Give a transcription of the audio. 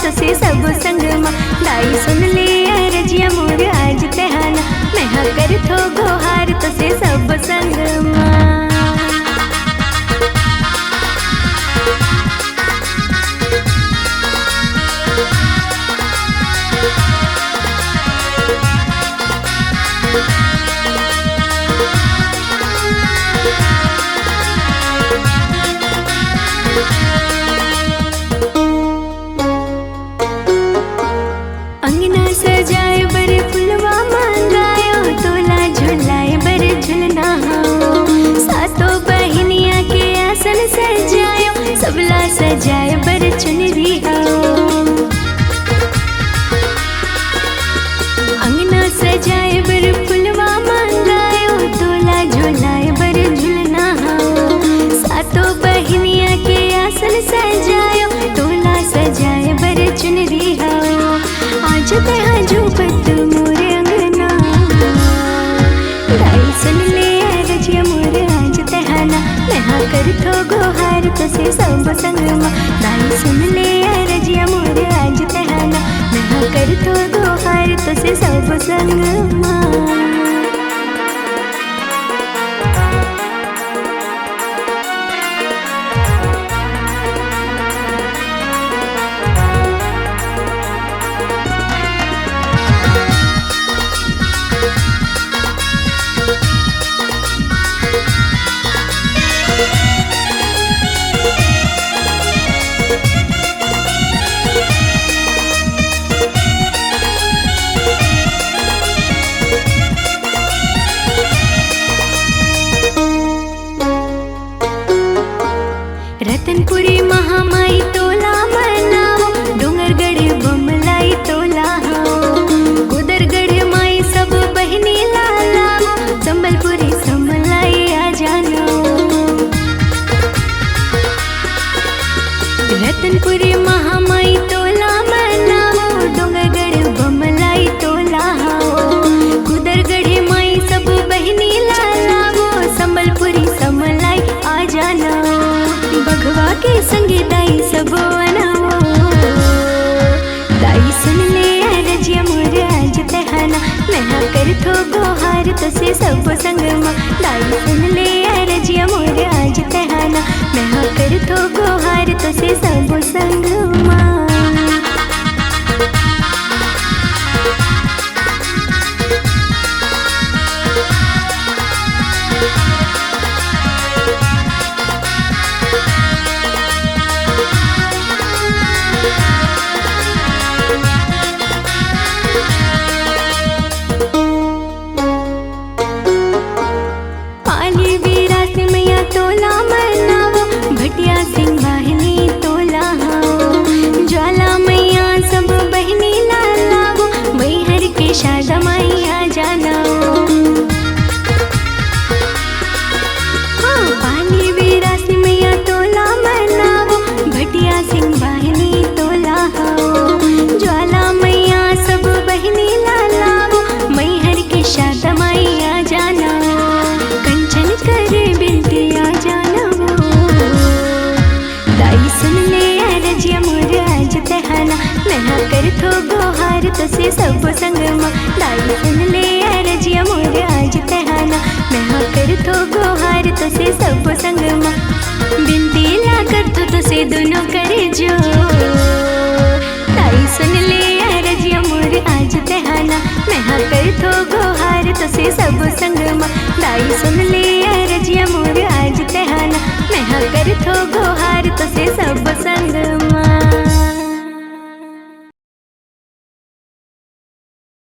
तो से सब संग मा दाई सुन ले रजिया मोर आज तहाना मैं हाँ कर थो गोहार तो से सब संग मा। अंगना सजाए बर फुलवा मंगायो तोला झुलाए बर झुलना हो सातों बहनिया के आसन सजायो सबला सजाए बर चुनरी हो। अंगना सजाए बर फुलवा मंगायो तोला झुलाए बर झुलना हो सातों बहनिया के आसन सजायो तोला सजाए बर चुनरी हो। आज तहाँ झूपत मोरे अंगना दाई सुन ले रजिया मोर आज तहाना मैं हाँ कर थो गोहार तो से सब संग मा दाई सुन ले रजिया मोर आज तहाना मैं हाँ कर थो गोहार तो से सब संग मा। रतनपुरी महामाई तोला मनाओ डूंगरगढ़ बमलाई तोला हो गुदरगढ़ माई सब बहनी लालाओ संबलपुरी समलाई आ जानो। रतनपुरी महामाई तोला मनाओ डूंगरगढ़ बमलाई तोला हो गुदरगढ़ माई सब बहनी लालाओ संबलपुरी समलाई आ जानो। बघवा के संगे दाई सब अनाओ दाई सुन ले रजिया मोर आज तहाना मैं हाँ कर थो गोहार तो से सब संग मा दाई सुन ले रजिया मोर आज तहाना मैं हाँ कर थो गोहार तो से सब संग मा। तोला मनाओ भटिया सिंह वाहिनी तोला हो ज्वाला मैया सब बहनी लालाओ मैहर के शारदा मैया जाना। हाँ पाली वीरासी मैया तोला मनाओ भटिया सिंह वाहिनी तोला हो ज्वाला मैया सब बहनी लालाओ मैहर के शारदा मैया जाना। कंचन करे बिनती आ जाना दाई सुन ले रजिया मोर आज तहाना मैं हाँ कर थो गोहार तो से सब संग मा दाई सुन ले रजिया मोर आज तहाना मैं हाँ कर थो गोहार तो से सब संग मा बिनती ला कर तो से दोनों करे जो दाई सुन ले रजिया मोर आज तहाना मैं हाँ कर थो गोहार तो से सब संग मा दाई सुन ले